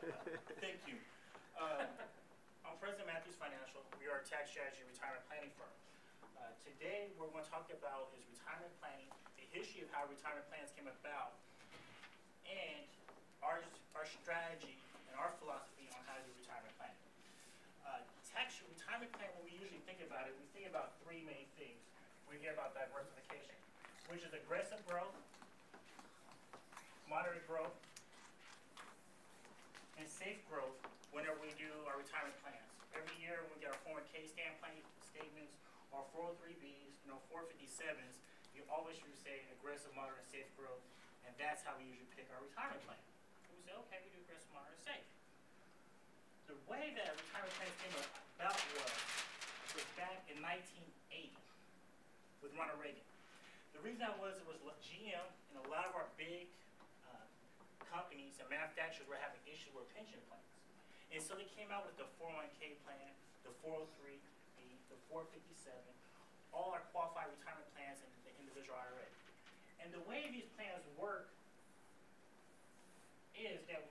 Thank you. I'm President Matthews Financial. We are a tax strategy and retirement planning firm. Today, what we're going to talk about is retirement planning, the history of how retirement plans came about, and our strategy and our philosophy on how to do retirement planning. Retirement plan, when we usually think about it, we think about three main things. We hear about diversification, which is aggressive growth, moderate growth, and safe growth whenever we do our retirement plans. Every year when we get our 401k statements, or 403bs, 457s, you always should say aggressive, moderate, and safe growth, and that's how we usually pick our retirement plan. And we say, okay, we do aggressive, moderate, and safe. The way that retirement plans came about was back in 1980 with Ronald Reagan. The reason that was, it was GM and a lot of our big companies and manufacturers were having issues with pension plans. And so they came out with the 401k plan, the 403b, the 457, all our qualified retirement plans and the individual IRA. And the way these plans work is that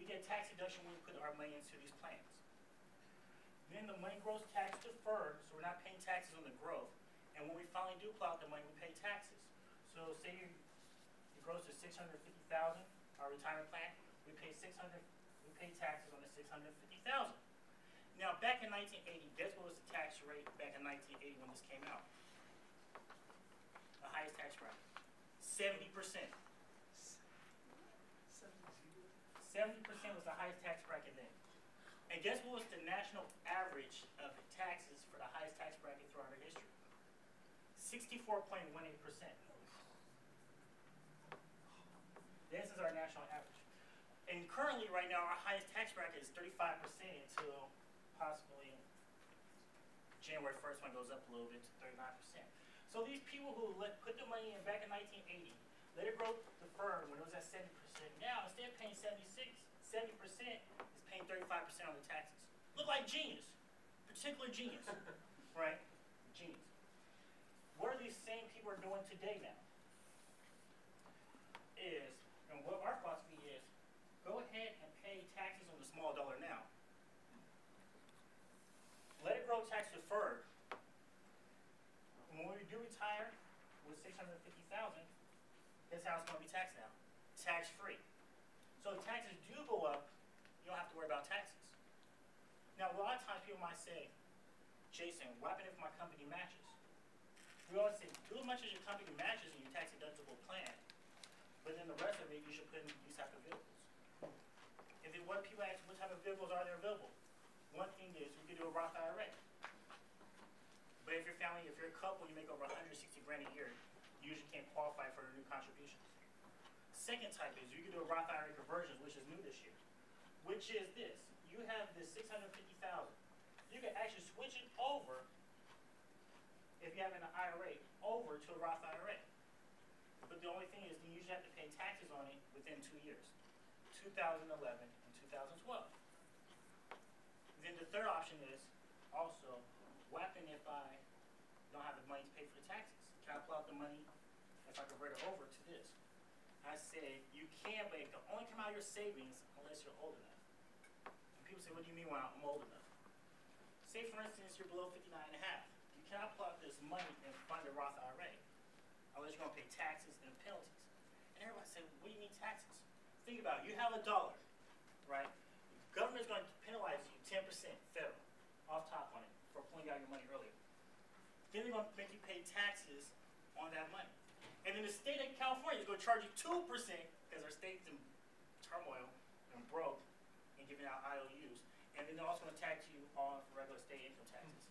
we get tax deduction when we put our money into these plans. Then the money grows tax deferred, so we're not paying taxes on the growth. And when we finally do pull out the money, we pay taxes. So say it grows to $650,000, our retirement plan, we pay taxes on the $650,000. Now, back in 1980, guess what was the tax rate back in 1980 when this came out? The highest tax bracket, 70%. 70% was the highest tax bracket then. And guess what was the national average of taxes for the highest tax bracket throughout our history? 64.18%. This is our national average. And currently, right now, our highest tax bracket is 35% until possibly January 1st when it goes up a little bit to 39%. So these people who put the money in back in 1980, let it grow deferred when it was at 70%. Now, instead of paying 70%, is paying 35% on the taxes. Look like genius. Particular genius. Right? Genius. What are these same people are doing today now? And what our philosophy is, go ahead and pay taxes on the small dollar now. Let it grow tax deferred. And when we do retire with $650,000, that's how it's going to be taxed now. Tax-free. So if taxes do go up, you don't have to worry about taxes. Now, a lot of times people might say, Jason, what happens if my company matches? We always say, do as much as your company matches in your tax-deductible plan, but then the rest of it, you should put in these type of vehicles. What people ask, what type of vehicles are there available? One thing is, we could do a Roth IRA. But if you're a couple, you make over 160 grand a year, you usually can't qualify for the new contributions. Second type is, you can do a Roth IRA conversion, which is new this year, which is this. You have this $650,000. You can actually switch it over, if you have an IRA, over to a Roth IRA. But the only thing is, you usually have to pay taxes on it within 2 years, 2011 and 2012. Then the third option is also, what happens if I don't have the money to pay for the taxes? Can I pull out the money if I convert it over to this? I said, you can, but it can only come out of your savings unless you're old enough. And people say, what do you mean when I'm old enough? Say, for instance, you're below 59 and a half. You cannot pull out this money and fund a Roth IRA unless you're going to pay taxes and penalties. And everybody said, what do you mean taxes? Think about it. You have $1, right? The government is going to penalize you 10% federal off top on it for pulling out your money earlier. Then they're going to make you pay taxes on that money. And then the state of California is going to charge you 2% because our state's in turmoil and broke and giving out IOUs. And then they're also going to tax you on regular state income taxes.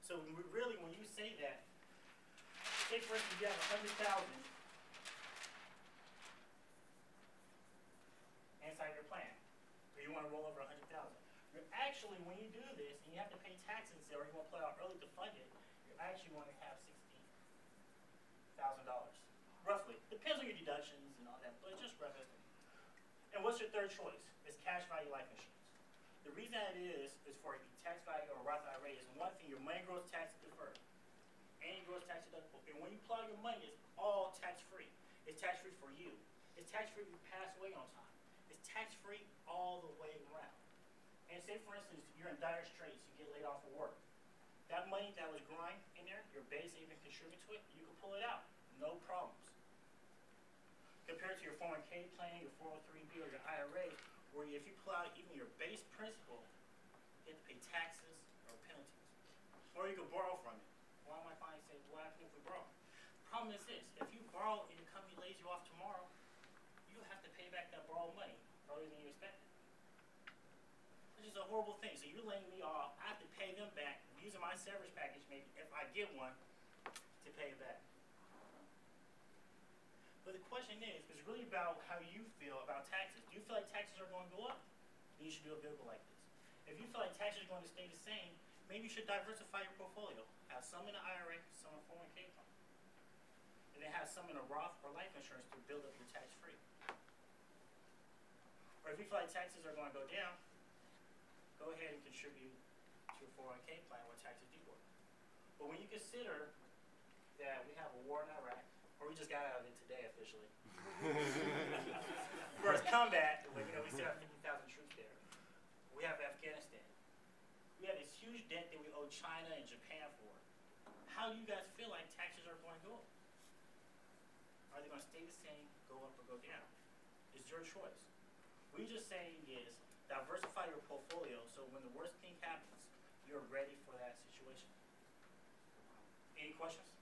So really, when you say that, say for instance you have 100,000 inside your plan, or you want to roll over 100,000. You're actually, when you do this, and you have to pay taxes or you want to pull it out early to fund it, you're actually going to have $60,000, roughly. Depends on your deductions and all that, but just rough estimate. And what's your third choice? It's cash value life insurance. The reason that is for the tax value or Roth IRA is one thing, your money grows tax deferred, and it grows tax deductible. And when you pull out your money, it's all tax free. It's tax free for you. It's tax free if you pass away on time. It's tax free free all the way around. And say, for instance, you're in dire straits, you get laid off of work. That money that was growing in there, your base even contribute to it, you can pull it out, no problems. Compared to your 401k plan, your 403b, or your IRA, where if you pull out even your base principal, you have to pay taxes or penalties. Or you can borrow from it. Why am I finally saying, what happens if we borrow? The problem is this, if you borrow and your company lays you off tomorrow, you have to pay back that borrowed money earlier than you expected. Which is a horrible thing. So you're laying me off, I have to pay them back using my severance package, maybe if I get one, to pay it back. But the question is, it's really about how you feel about taxes. Do you feel like taxes are going to go up? Then you should do a vehicle like this. If you feel like taxes are going to stay the same, maybe you should diversify your portfolio. Have some in an IRA, some in 401k fund. And then have some in a Roth or life insurance to build up your tax-free. Or if you feel like taxes are going to go down, go ahead and contribute to your 401k plan where taxes do work. But when you consider that we have a war in Iraq, or we just got out of it today officially. First combat, we still have 50,000 troops there. We have Afghanistan. We have this huge debt that we owe China and Japan for. How do you guys feel like taxes are going to go? Are they going to stay the same, go up, or go down? It's your choice. What we're just saying is diversify your portfolio so when the worst thing happens, you're ready for that situation. Any questions?